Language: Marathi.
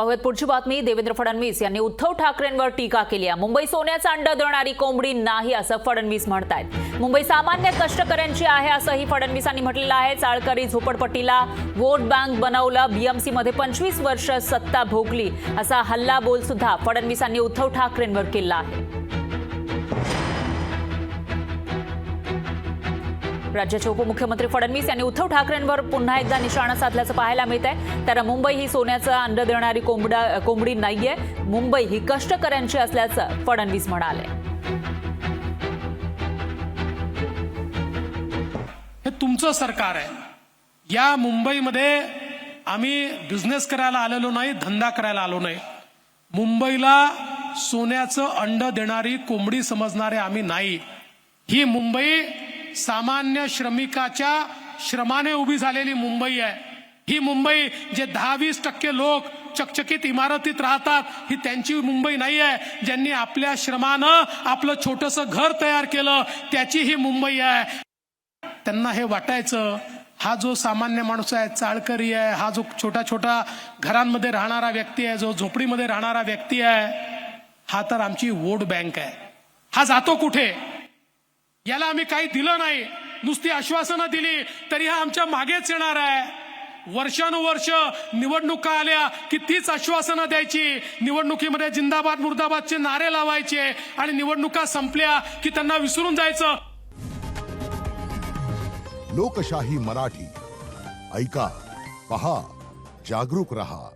पाहूयात पुढची बातमी। देवेंद्र फडणवीस यांनी उद्धव ठाकरेंवर टीका केली आहे। मुंबई सोन्याचा अंड देणारी कोंबडी नाही असं फडणवीस म्हणतायत। मुंबई सामान्य कष्टकऱ्यांची आहे असंही फडणवीसांनी म्हटलेलं आहे। चाळकरी झोपडपट्टीला वोट बँक बनवलं, बीएमसी मध्ये 25 वर्ष सत्ता भोगली असा हल्लाबोल सुद्धा फडणवीसांनी उद्धव ठाकरेंवर केला आहे। राज्याचे उपमुख्यमंत्री फडणवीस यांनी उद्धव ठाकरेंवर पुन्हा एकदा निशाणा साधल्याचं पाहायला मिळत आहे। तर मुंबई ही सोन्याचा अंड देणारी कोंबडी नाहीये, मुंबई ही कष्टकऱ्यांची असल्याचं फडणवीस म्हणाले। हे तुमचं सरकार आहे। या मुंबईमध्ये आम्ही बिझनेस करायला आलेलो नाही, धंदा करायला आलो नाही। मुंबईला सोन्याचं अंड देणारी कोंबडी समजणारे आम्ही नाही। ही मुंबई सामान्य श्रमिकाच्या श्रमाने उभी झालेली मुंबई आहे। ही मुंबई जे 10-20% लोक चकचकीत इमारतीत राहतात, ही त्यांची मुंबई नाही आहे। ज्यांनी आपल्या श्रमानं आपलं छोटंसं घर तयार केलं, त्याची ही मुंबई आहे। त्यांना हे वाटायचं हा जो सामान्य माणूस आहे, चाळकरी आहे, हा जो छोटा छोटा घरांमध्ये राहणारा व्यक्ती आहे, जो झोपडीमध्ये राहणारा व्यक्ती आहे, हा तर आमची वोट बँक आहे। हा जातो कुठे? याला आम्ही काही दिलं नाही, नुसती आश्वासनं दिली तरी हा आमच्या मागेच येणार आहे। वर्षानुवर्ष निवडणुका आल्या की तीच आश्वासनं द्यायची, निवडणुकीमध्ये जिंदाबाद मुर्दाबादचे नारे लावायचे आणि निवडणुका संपल्या की त्यांना विसरून जायचं। लोकशाही मराठी ऐका, पहा, जागरूक रहा।